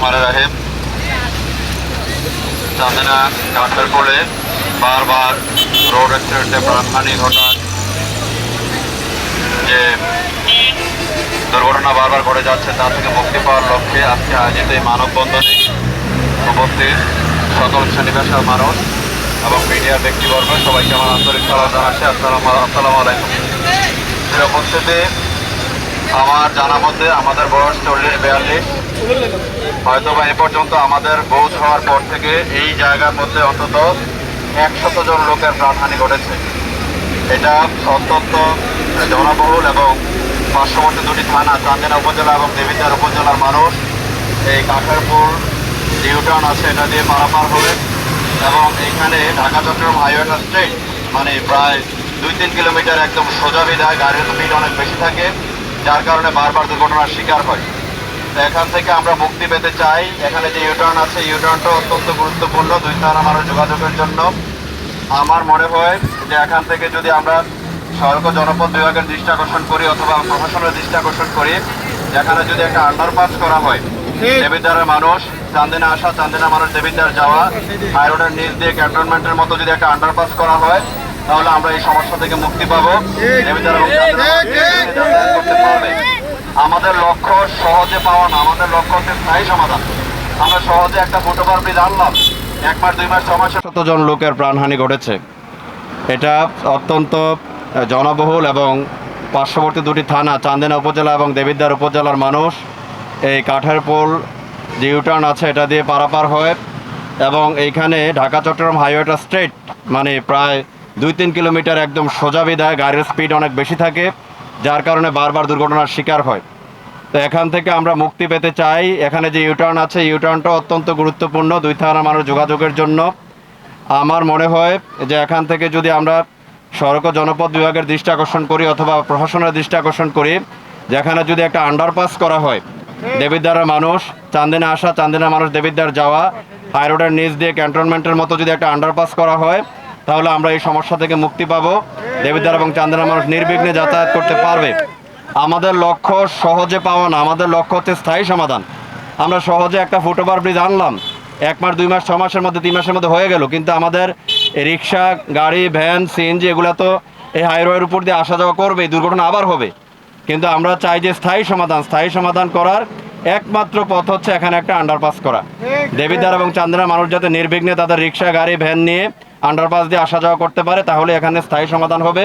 রহিম। চান্দিনা কাঠের পোলে বারবার রোড অ্যাক্সিডেন্টে প্রাণহানি ঘটার যে দুর্ঘটনা বারবার ঘটে যাচ্ছে তা থেকে মুক্তি পাওয়ার লক্ষ্যে আজকে আয়োজিত এই মানববন্ধনে উপস্থিত সকল শ্রেণী পেশার মানুষ এবং মিডিয়ার ব্যক্তিবর্গ সবাইকে আমার আন্তরিক সালাম জানাচ্ছি। আসসালামু আলাইকুম। এর উপস্থিতি আমার জানা মধ্যে আমাদের বয়স 40-42, হয়তো বা এ পর্যন্ত আমাদের বোধ হওয়ার পর থেকে এই জায়গার মধ্যে অন্তত 100 জন লোকের প্রাণহানি ঘটেছে। এটা অত্যন্ত জনবহুল এবং পার্শ্ববর্তী দুটি থানা চান্দিনা উপজেলা এবং দেবিদ্বার উপজেলার মানুষ এই কাঠেরপুল যে ইউটার্ন আছে এটা দিয়ে পারাপার হবে এবং এখানে ঢাকা চট্টগ্রাম হাইওয়েটা স্ট্রেট মানে প্রায় 2-3 কিলোমিটার একদম সোজা বিধায় গাড়ির স্পিড অনেক বেশি থাকে, যার কারণে বারবার দুর্ঘটনার শিকার হয়। তো এখান থেকে আমরা মুক্তি পেতে চাই। এখানে যে ইউটার্ন আছে ইউটার্নটা অত্যন্ত গুরুত্বপূর্ণ দুই থানা মানুষ যোগাযোগের জন্য। আমার মনে হয় যে এখান থেকে যদি আমরা সড়ক ও জনপথ বিভাগের দৃষ্টি আকর্ষণ করি অথবা প্রশাসনের দৃষ্টি আকর্ষণ করি, যেখানে যদি একটা আন্ডারপাস করা হয়, দেবিদ্বারের মানুষ চান্দিনা আসা, চান্দিনা মানুষ দেবিদ্বার যাওয়া, হাই রোডের নিচ দিয়ে ক্যান্টনমেন্টের মতো যদি একটা আন্ডারপাস করা হয়, তাহলে আমরা এই সমস্যা থেকে মুক্তি পাবো। দেবিদ্বার এবং করতে পারবে। আমাদের লক্ষ্য সহজে পাওয়া না, আমাদের লক্ষ্য হচ্ছে স্থায়ী সমাধান। আমরা সহজে একটা ফুটওভার ব্রিজ আনলাম, 1 মাস 2 মাস 6 মাসে 100 জন লোকের প্রাণহানি ঘটেছে। এটা অত্যন্ত জনবহুল এবং পার্শ্ববর্তী দুটি থানা চান্দিনা উপজেলা এবং দেবিদ্বার উপজেলার মানুষ এই কাঠেরপুল যে ইউটার্ন আছে এটা দিয়ে পারাপার হয় এবং এইখানে ঢাকা চট্টগ্রাম হাইওয়েটা স্ট্রেট মানে প্রায় 2-3 কিলোমিটার একদম সোজা বিধায় গাড়ির স্পিড অনেক বেশি থাকে, যার কারণে বারবার দুর্ঘটনার শিকার হয়। তো এখান থেকে আমরা মুক্তি পেতে চাই। এখানে যে ইউটার্ন আছে ইউটার্নটা অত্যন্ত গুরুত্বপূর্ণ দুই থানা মানুষ যোগাযোগের জন্য। আমার মনে হয় যে এখান থেকে যদি আমরা সড়ক ও জনপথ বিভাগের দৃষ্টি আকর্ষণ করি অথবা প্রশাসনের দৃষ্টি আকর্ষণ করি, যেখানে যদি একটা আন্ডারপাস করা হয়, দেবিদ্বারের মানুষ চান্দিনা আসা, চান্দিনা মানুষ দেবিদ্বার যাওয়া, হাই রোডের নিচ দিয়ে ক্যান্টনমেন্টের মতো যদি একটা আন্ডারপাস করা হয়, তাহলে আমরা এই সমস্যা থেকে মুক্তি পাবো। দেবিদ্বার এবং চান্দিনা মানুষ নির্বিঘ্নে যাতায়াত করতে পারবে। আমাদের লক্ষ্য সহজে পাওয়া না, আমাদের লক্ষ্য হচ্ছে স্থায়ী সমাধান। আমরা সহজে একটা ফুটওভার ব্রিজ আনলাম, 1 মাস 2 মাস 6 মাসের মধ্যে 3 মাসের মধ্যে হয়ে গেল, কিন্তু আমাদের রিক্সা, গাড়ি, ভ্যান, সিএনজি এগুলো তো এই হাইওয়ের উপর দিয়ে আসা যাওয়া করবে, দুর্ঘটনা আবার হবে। কিন্তু আমরা চাই যে স্থায়ী সমাধান করার একমাত্র পথ হচ্ছে এখানে একটা আন্ডারপাস করা। দেবিদ্বার এবং চান্দিনা মানুষ যাতে নির্বিঘ্নে তাদের রিক্সা, গাড়ি, ভ্যান নিয়ে আন্ডারপাস দিয়ে আসা যাওয়া করতে পারে, তাহলে এখানে স্থায়ী সমাধান হবে।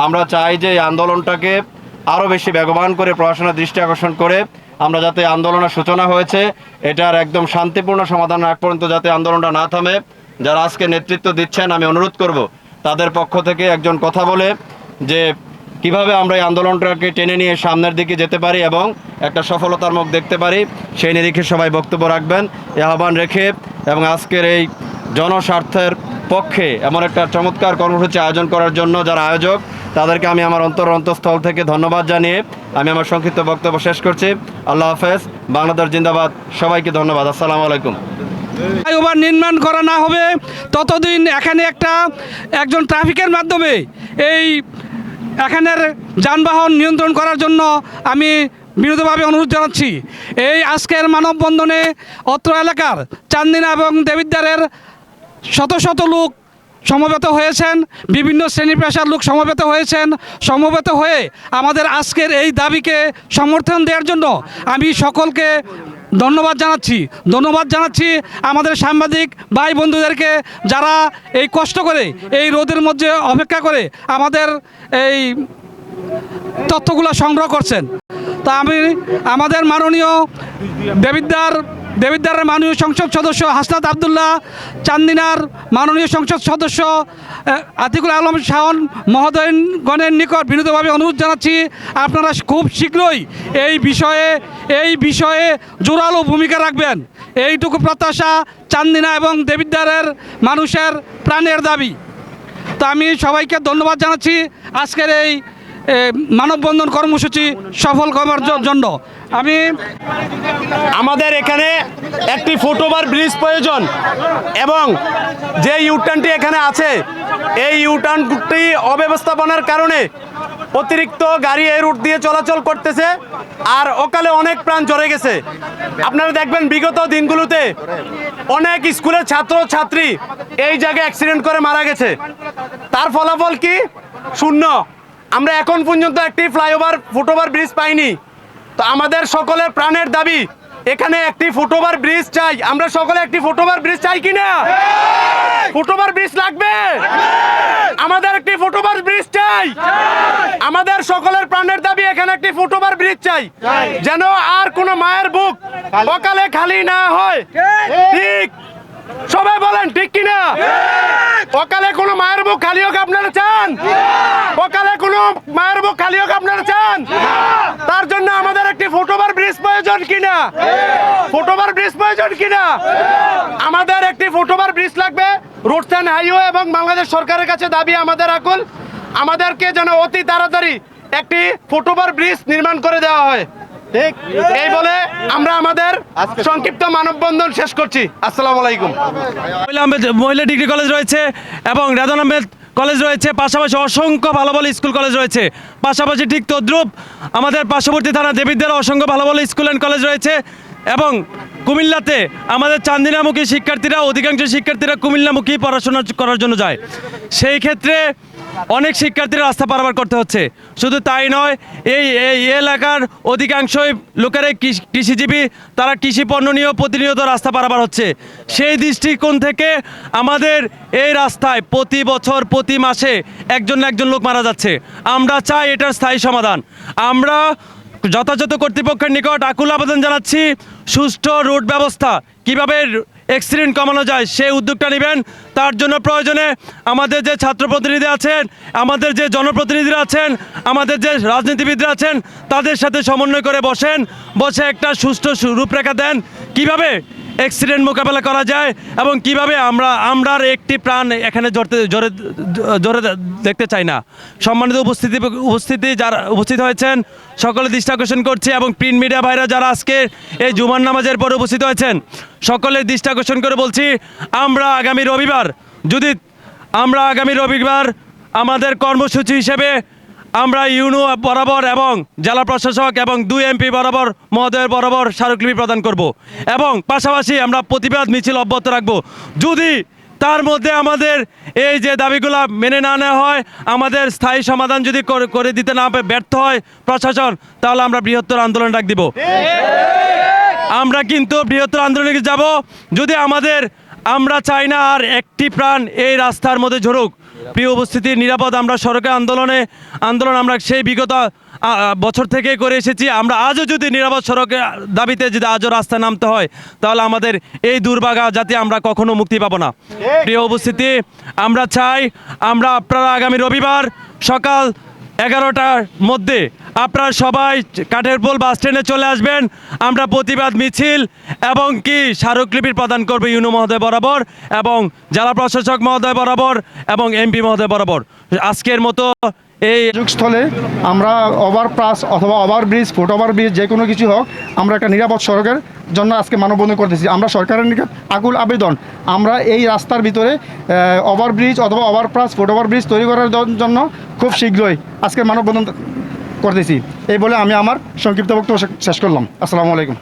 আমরা চাই যে এই আন্দোলনটাকে আরও বেশি বেগবান করে প্রশাসনের দৃষ্টি আকর্ষণ করে আমরা যাতে আন্দোলনের সূচনা হয়েছে এটার একদম শান্তিপূর্ণ সমাধান আগ পর্যন্ত যাতে আন্দোলনটা না থামে। যারা আজকে নেতৃত্ব দিচ্ছেন আমি অনুরোধ করব তাদের পক্ষ থেকে একজন কথা বলে যে কিভাবে আমরা এই আন্দোলনটাকে টেনে নিয়ে সামনের দিকে যেতে পারি এবং একটা সফলতার মুখ দেখতে পারি, সেই নিরিখে সবাই বক্তব্য রাখবেন এই আহ্বান রেখে। এবং আজকের এই জনস্বার্থের পক্ষে এমন একটা চমৎকার কর্মসূচি আয়োজন করার জন্য যারা আয়োজক তাদেরকে আমি আমার অন্তঃস্থল থেকে ধন্যবাদ জানিয়ে আমি আমার সংক্ষিপ্ত বক্তব্য শেষ করছি। আল্লাহ হাফেজ। বাংলাদেশ জিন্দাবাদ। সবাইকে ধন্যবাদ। আসসালামু আলাইকুম। ফ্লাইওভার নির্মাণ করা না হবে ততদিন এখানে একজন ট্রাফিকের মাধ্যমে এখানের যানবাহন নিয়ন্ত্রণ করার জন্য আমি বিনীতভাবে অনুরোধ জানাচ্ছি। এই আজকের মানববন্ধনে অত্র এলাকার চান্দিনা এবং দেবিদ্বারের শত শত লোক সমবেত হয়েছেন, বিভিন্ন শ্রেণী পেশার লোক সমবেত হয়ে আমাদের আজকের এই দাবিকে সমর্থন দেওয়ার জন্য আমি সকলকে ধন্যবাদ জানাচ্ছি আমাদের সাংবাদিক ভাই বন্ধুদেরকে যারা এই কষ্ট করে এই রোদের মধ্যে অপেক্ষা করে আমাদের এই তথ্যগুলো সংগ্রহ করছেন। তা আমি আমাদের মাননীয় দেবিদ্বারের মাননীয় সংসদ সদস্য হাসনাত আবদুল্লাহ, চান্দিনার মাননীয় সংসদ সদস্য আতিকুল আলম শাওন মহোদয়গণের নিকট বিনীতভাবে অনুরোধ জানাচ্ছি আপনারা খুব শীঘ্রই এই বিষয়ে জোরালো ভূমিকা রাখবেন। এইটুকু প্রত্যাশা চান্দিনা এবং দেবিদ্বারের মানুষের প্রাণের দাবি। তো আমি সবাইকে ধন্যবাদ জানাচ্ছি আজকের এই মানববন্ধন কর্মসূচি সফল করার জন্য। আমাদের এখানে একটি ফুটওভার ব্রিজ প্রয়োজন এবং যে ইউটার্নটি এখানে আছে এই ইউটার্নটি অব্যবস্থাপনার কারণে অতিরিক্ত গাড়ি এই রুট দিয়ে চলাচল করতেছে, আর অকালে অনেক প্রাণ ঝরে গেছে। আপনারা দেখবেন বিগত দিনগুলোতে অনেক স্কুলের ছাত্র ছাত্রী এই জায়গায় অ্যাক্সিডেন্ট করে মারা গেছে। তার ফলাফল কি? শূন্য। আমরা এখন পর্যন্ত একটি ফ্লাইওভার ফুটওভার ব্রিজ পাইনি। তো আমাদের সকলের প্রাণের দাবি, এখানে একটি ফুটওভার ব্রিজ চাই। আমরা সকলে একটি ফুটওভার ব্রিজ চাই কিনা? ফুটওভার ব্রিজ লাগবে, আমাদের একটি ফুটওভার ব্রিজ চাই। আমাদের সকলের প্রাণের দাবি, এখানে একটি ফুটওভার ব্রিজ চাই, যেন আর কোনো মায়ের বুক সকালে খালি না হয়। ঠিক, সবাই বলেন ঠিক কিনা? সকালে কোনো মায়ের বুক খালি হোক আপনারা চান? সকালে কোনো মায়ের বুক খালি হোক আপনারা চান? তার জন্য আমাদের একটি ফুটওভার ব্রিজ প্রয়োজন কিনা? ফুটওভার ব্রিজ প্রয়োজন কিনা? আমাদের একটি ফুটওভার ব্রিজ লাগবে। রুটস অ্যান্ড হাইওয়ে এবং বাংলাদেশ সরকারের কাছে দাবি আমাদের আকুল, আমাদেরকে যেন অতি তাড়াতাড়ি একটি ফুটওভার ব্রিজ নির্মাণ করে দেওয়া হয়। ঠিক, এই বলে আমরা আমাদের সংক্ষিপ্ত মানববন্ধন শেষ করছি। আসসালামু আলাইকুম। মহিলা ডিগ্রি কলেজ রয়েছে এবং রেদন আহমেদ কলেজ রয়েছে, পাশাপাশি অসংখ্য ভালো ভালো স্কুল কলেজ রয়েছে। পাশাপাশি ঠিক তদ্রুপ আমাদের পার্শ্ববর্তী থানা দেবিদ্যার অসংখ্য ভালো ভালো স্কুল অ্যান্ড কলেজ রয়েছে। এবং কুমিল্লাতে আমাদের চান্দিনামুখী শিক্ষার্থীরা, অধিকাংশ শিক্ষার্থীরা কুমিল্লামুখী পড়াশোনা করার জন্য যায়। সেই ক্ষেত্রে অনেক শিক্ষার্থীরা রাস্তা পারাপার করতে হচ্ছে। শুধু তাই নয়, এই এলাকার অধিকাংশই লোকেরাই কৃষিজীবী, তারা কৃষি পণ্য নিয়েও প্রতিনিয়ত রাস্তা পারাপার হচ্ছে। সেই দৃষ্টিকোণ থেকে আমাদের এই রাস্তায় প্রতি বছর প্রতি মাসে একজন না একজন লোক মারা যাচ্ছে। আমরা চাই এটার স্থায়ী সমাধান। আমরা যথাযথ কর্তৃপক্ষের নিকট আকুল আবেদন জানাচ্ছি, সুষ্ঠু রুট ব্যবস্থা কিভাবে অ্যাক্সিডেন্ট কমানো যায় সেই উদ্যোগটা নেবেন। তার জন্য প্রয়োজনে আমাদের যে ছাত্র প্রতিনিধি আছেন, আমাদের যে জনপ্রতিনিধিরা আছেন, আমাদের যে রাজনীতিবিদরা আছেন, তাদের সাথে সমন্বয় করে বসে একটা সুষ্ঠু রূপরেখা দেন কিভাবে অ্যাক্সিডেন্ট মোকাবেলা করা যায় এবং কিভাবে আমরা একটি প্রাণ এখানে জোরে দেখতে চাই না। সম্মানিত উপস্থিতি যারা উপস্থিত হয়েছেন সকলে দৃষ্টি আকর্ষণ করছি, এবং প্রিন্ট মিডিয়া ভাইরা যারা আজকে এই জুমার নামাজের পরে উপস্থিত হয়েছেন সকলের দৃষ্টি আকর্ষণ করে বলছি, আমরা আগামী রবিবার আমাদের কর্মসূচি হিসেবে আমরা ইউনো বরাবর এবং জেলা প্রশাসক এবং 2 এমপি বরাবর মহোদয়ের বরাবর স্মারকলিপি প্রদান করব, এবং পাশাপাশি আমরা প্রতিবাদ মিছিল অব্যাহত রাখব। যদি তার মধ্যে আমাদের এই যে দাবিগুলো মেনে না নেওয়া হয়, আমাদের স্থায়ী সমাধান যদি করে দিতে না ব্যর্থ হয় প্রশাসন, তাহলে আমরা বৃহত্তর আন্দোলন ডাক দিব। আমরা কিন্তু বৃহত্তর আন্দোলনে যাব যদি আমরা চাই না আর একটি প্রাণ এই রাস্তার মধ্যে ঝরুক। প্রিয় উপস্থিতি, নিরাপদ আমরা সড়কে আন্দোলন আমরা সেই বিগত বছর থেকে করে এসেছি। আমরা আজও যদি নিরাপদ সড়কের দাবিতে যদি আজও রাস্তায় নামতে হয়, তাহলে আমাদের এই দুর্ভাগা জাতি আমরা কখনো মুক্তি পাবো না। প্রিয় উপস্থিতি, আমরা চাই আপনারা আগামী রবিবার সকাল 11টার মধ্যে আপনারা সবাই কাঠেরপোল বাস স্ট্যান্ডে চলে আসবেন। আমরা প্রতিবাদ মিছিল এবং স্মারকলিপি প্রদান করব ইউনো মহোদয় বরাবর এবং জেলা প্রশাসক মহোদয় বরাবর এবং এমপি মহোদয় বরাবর। আজকের মতো এই সুযোগস্থলে আমরা ওভারপাস অথবা ওভারব্রিজ, ফুটওভার ব্রিজ যে কোনো কিছু হোক, আমরা একটা নিরাপদ সড়কের জন্য আজকে মানববন্ধন করতেছি। আমরা সরকারের নিকট আকুল আবেদন, আমরা এই রাস্তার ভিতরে ওভারব্রিজ অথবা ওভারপাস, ফুটওভার ব্রিজ তৈরি করার জন্য খুব শীঘ্রই আজকে মানববন্ধন করতেছি। এই বলে আমি আমার সংক্ষিপ্ত বক্তব্য শেষ করলাম। আসসালামু আলাইকুম।